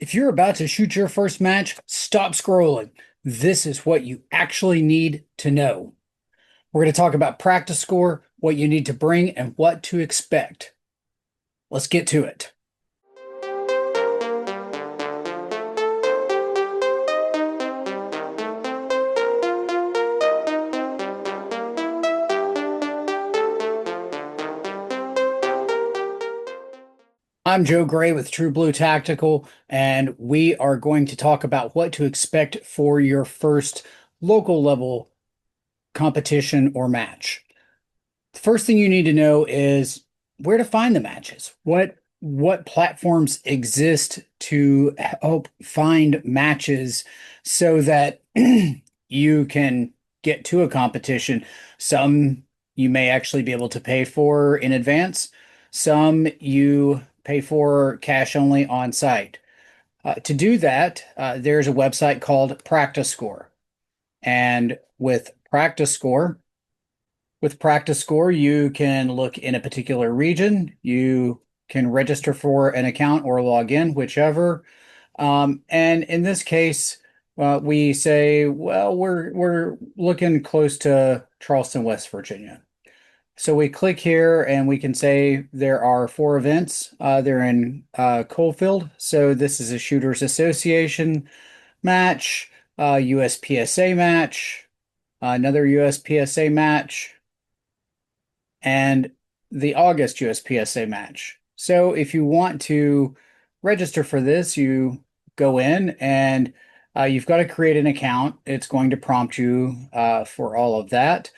If you're about to shoot your first match, stop scrolling. This is what you actually need to know. We're going to talk about Practiscore, what you need to bring, and what to expect. Let's get to it. I'm Joe Gray with True Blue Tactical, and we are going to talk about what to expect for your first local level competition or match. The first thing you need to know is where to find the matches. What platforms exist to help find matches so that you can get to a competition. Some you may actually be able to pay for in advance. Some you pay for cash only on site. To do that, there's a website called Practiscore. And with Practiscore, you can look in a particular region. You can register for an account or log in, whichever. And in this case, we say, well, we're looking close to Charleston, West Virginia. So we click here and we can say there are 4 events. They're in Coalfield. So this is a Shooters Association match, USPSA match, another USPSA match, and the August USPSA match. So if you want to register for this, you go in and you've got to create an account. It's going to prompt you for all of that.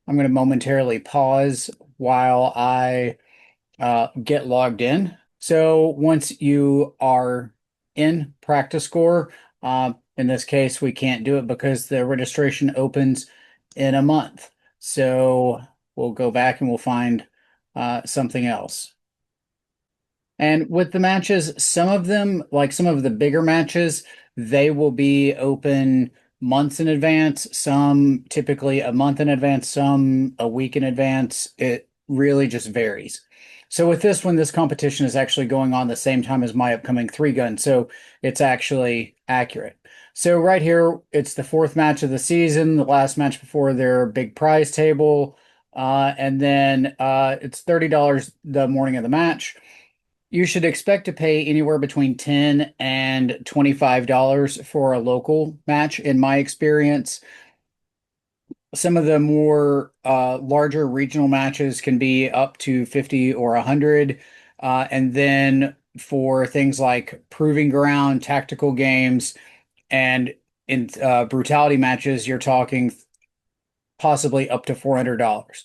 I'm going to momentarily pause while I get logged in. So once you are in Practiscore, in this case, we can't do it because the registration opens in a month. So we'll go back and we'll find something else. And with the matches, some of them, like some of the bigger matches, they will be open months in advance, some typically a month in advance, some a week in advance. It really just varies. So with this one, this competition is actually going on the same time as my upcoming 3-gun, so it's actually accurate. So right here, it's the 4th match of the season, the last match before their big prize table, and then it's $30 the morning of the match. You should expect to pay anywhere between $10 and $25 for a local match, in my experience. Some of the more larger regional matches can be up to 50 or 100. And then for things like proving ground, tactical games, and in brutality matches, you're talking possibly up to $400.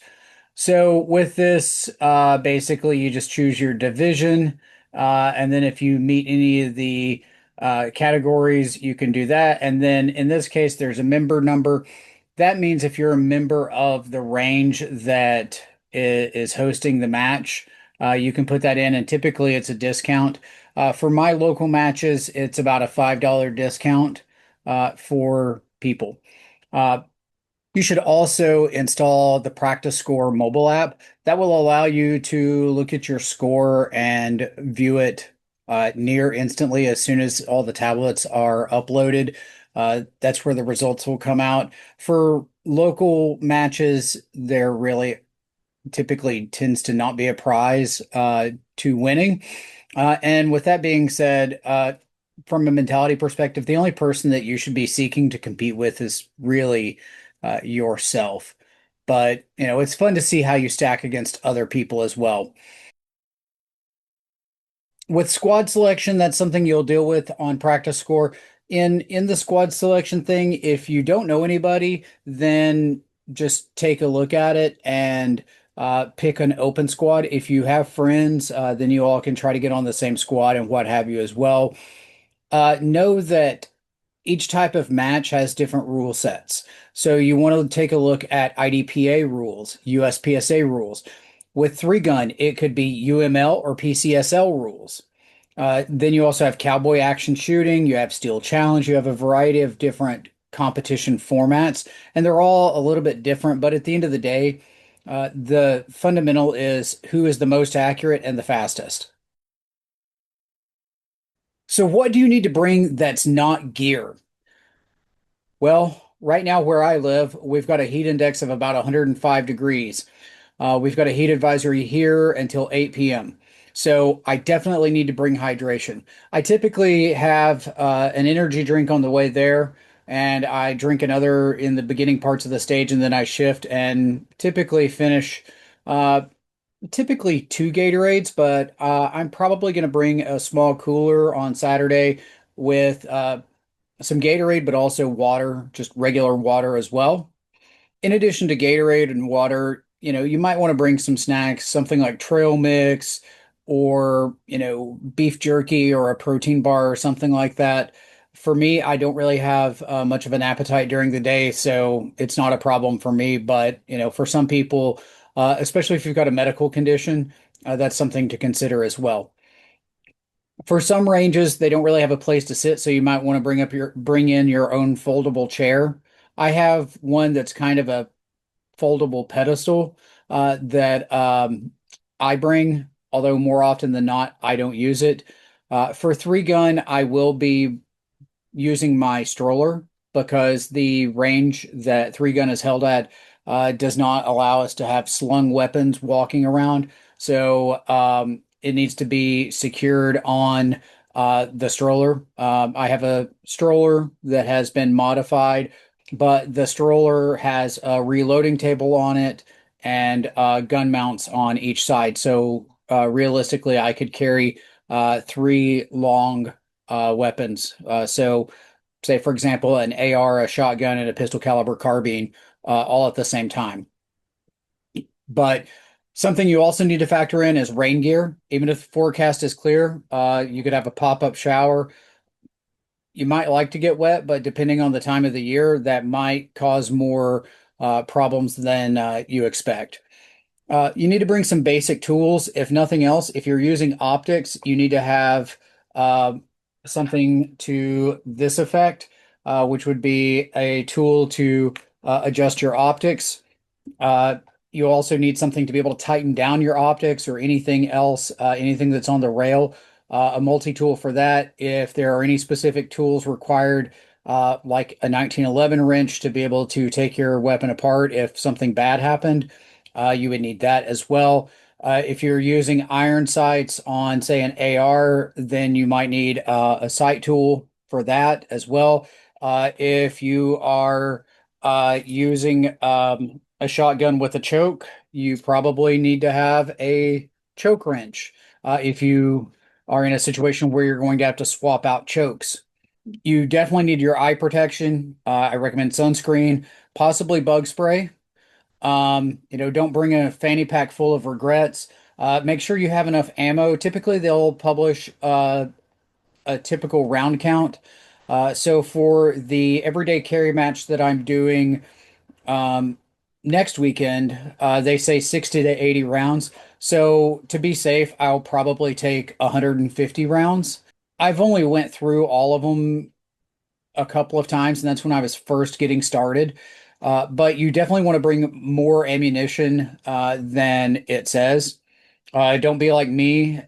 So with this, basically you just choose your division, and then if you meet any of the categories, you can do that. And then in this case, there's a member number. That means if you're a member of the range that is hosting the match, you can put that in, and typically it's a discount. For my local matches, it's about a $5 discount for people. You should also install the Practiscore mobile app. That will allow you to look at your score and view it near instantly as soon as all the tablets are uploaded. That's where the results will come out. For local matches, there really typically tends to not be a prize to winning. And with that being said, from a mentality perspective, the only person that you should be seeking to compete with is really yourself. But, it's fun to see how you stack against other people as well. With squad selection, that's something you'll deal with on Practiscore. In the squad selection thing, if you don't know anybody, then just take a look at it and pick an open squad. If you have friends, then you all can try to get on the same squad and what have you as well. Know that each type of match has different rule sets. So you want to take a look at IDPA rules, USPSA rules. With 3-gun, it could be UML or PCSL rules. Then you also have cowboy action shooting, you have steel challenge, you have a variety of different competition formats, and they're all a little bit different. But at the end of the day, the fundamental is who is the most accurate and the fastest. So what do you need to bring that's not gear? Well, right now where I live, we've got a heat index of about 105 degrees. We've got a heat advisory here until 8 p.m. So I definitely need to bring hydration. I typically have an energy drink on the way there, and I drink another in the beginning parts of the stage, and then I shift and typically finish uh, typically two Gatorades, but I'm probably going to bring a small cooler on Saturday with some Gatorade, but also water, just regular water as well. In addition to Gatorade and water, you might want to bring some snacks, something like trail mix or, beef jerky or a protein bar or something like that. For me, I don't really have much of an appetite during the day, so it's not a problem for me. But, for some people, especially if you've got a medical condition, that's something to consider as well. For some ranges, they don't really have a place to sit, so you might want to bring in your own foldable chair. I have one that's kind of a foldable pedestal that I bring, although more often than not, I don't use it. For three gun, I will be using my stroller because the range that three gun is held at does not allow us to have slung weapons walking around. So it needs to be secured on the stroller. I have a stroller that has been modified, but the stroller has a reloading table on it and gun mounts on each side. So realistically, I could carry three long weapons. So, say, for example, an AR, a shotgun, and a pistol caliber carbine all at the same time. But something you also need to factor in is rain gear. Even if the forecast is clear, you could have a pop-up shower. You might like to get wet, but depending on the time of the year, that might cause more problems than you expect. You need to bring some basic tools. If nothing else, if you're using optics, you need to have uh, something to this effect, which would be a tool to adjust your optics. Uh, you also need something to be able to tighten down your optics or anything else, anything that's on the rail. A multi-tool for that. If there are any specific tools required, like a 1911 wrench to be able to take your weapon apart if something bad happened, you would need that as well. If you're using iron sights on, say, an AR, then you might need a sight tool for that as well. If you are using a shotgun with a choke, you probably need to have a choke wrench. If you are in a situation where you're going to have to swap out chokes, you definitely need your eye protection. I recommend sunscreen, possibly bug spray. Don't bring a fanny pack full of regrets. Make sure you have enough ammo. Typically, they'll publish a typical round count. So for the everyday carry match that I'm doing, um, next weekend, they say 60 to 80 rounds. So to be safe, I'll probably take 150 rounds. I've only went through all of them a couple of times, and that's when I was first getting started. But you definitely want to bring more ammunition than it says. Don't be like me.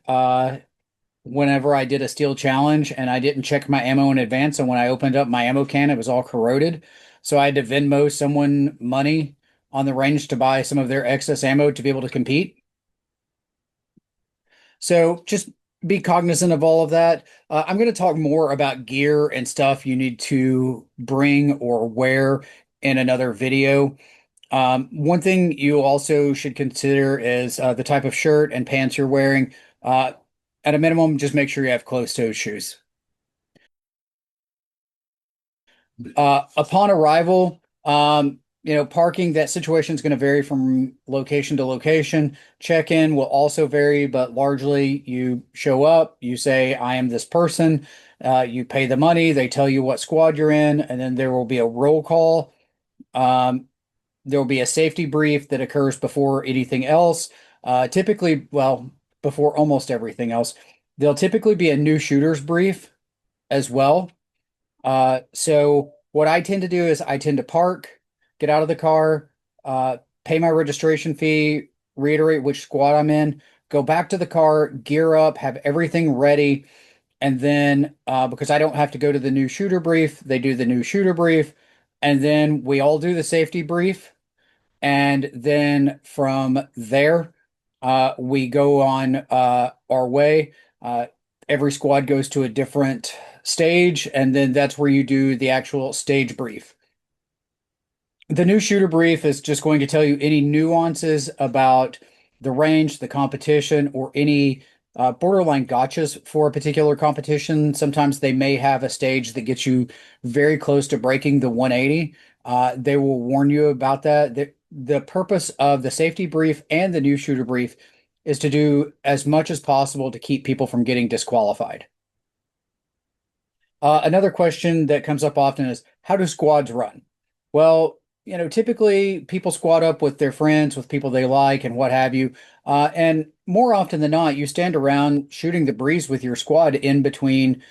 Whenever I did a steel challenge and I didn't check my ammo in advance, and when I opened up my ammo can, it was all corroded. So I had to Venmo someone money on the range to buy some of their excess ammo to be able to compete. So just be cognizant of all of that. I'm going to talk more about gear and stuff you need to bring or wear in another video. One thing you also should consider is the type of shirt and pants you're wearing. Uh, at a minimum, just make sure you have closed-toe shoes. Upon arrival, parking, that situation is going to vary from location to location. Check-in will also vary, but largely you show up, you say, I am this person, you pay the money, they tell you what squad you're in, and then there will be a roll call. Um, there will be a safety brief that occurs before anything else. Typically, well, before almost everything else. There'll typically be a new shooters brief as well. So what I tend to do is I tend to park, get out of the car, pay my registration fee, reiterate which squad I'm in, go back to the car, gear up, have everything ready, And then because I don't have to go to the new shooter brief, they do the new shooter brief. And then we all do the safety brief. And then from there, we go on our way. Every squad goes to a different stage, and then that's where you do the actual stage brief. The new shooter brief is just going to tell you any nuances about the range, the competition, or any borderline gotchas for a particular competition. Sometimes they may have a stage that gets you very close to breaking the 180. They will warn you about that. The purpose of the safety brief and the new shooter brief is to do as much as possible to keep people from getting disqualified. Another question that comes up often is how do squads run? Well, typically people squad up with their friends, with people they like, and what have you. And more often than not, you stand around shooting the breeze with your squad in between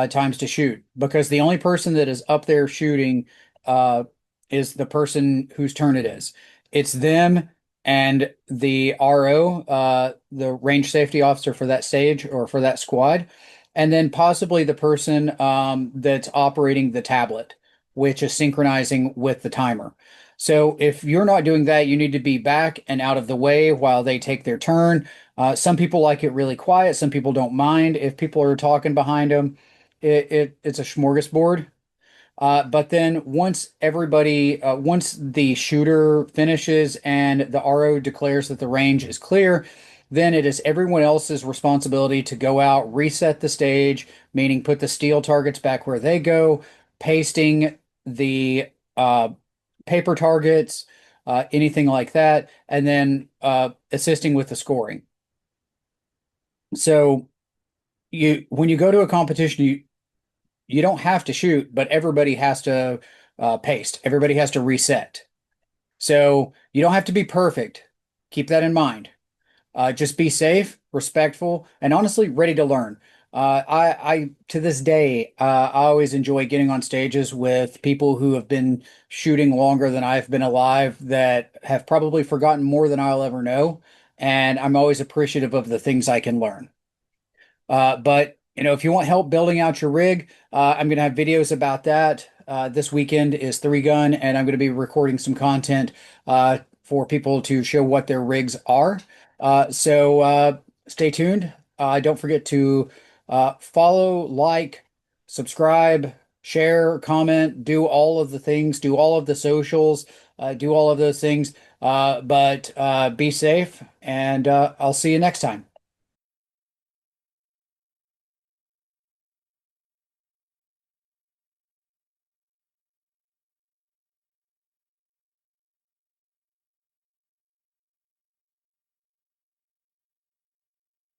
times to shoot because the only person that is up there shooting uh, is the person whose turn it is. It's them and the RO, the range safety officer for that stage or for that squad and then possibly the person that's operating the tablet, which is synchronizing with the timer. So if you're not doing that, you need to be back and out of the way while they take their turn. Some people like it really quiet. Some people don't mind if people are talking behind them. It's a smorgasbord. But then once the shooter finishes and the RO declares that the range is clear, then it is everyone else's responsibility to go out, reset the stage, meaning put the steel targets back where they go, pasting the paper targets, anything like that, and then assisting with the scoring. So when you go to a competition, you don't have to shoot, but everybody has to paste. Everybody has to reset. So you don't have to be perfect. Keep that in mind. Just be safe, respectful, and honestly ready to learn. I to this day, I always enjoy getting on stages with people who have been shooting longer than I've been alive that have probably forgotten more than I'll ever know. And I'm always appreciative of the things I can learn. But if you want help building out your rig, I'm going to have videos about that. This weekend is three gun, and I'm going to be recording some content for people to show what their rigs are. So stay tuned. Don't forget to follow, like, subscribe, share, comment, do all of the things, do all of the socials, do all of those things. But be safe, and I'll see you next time.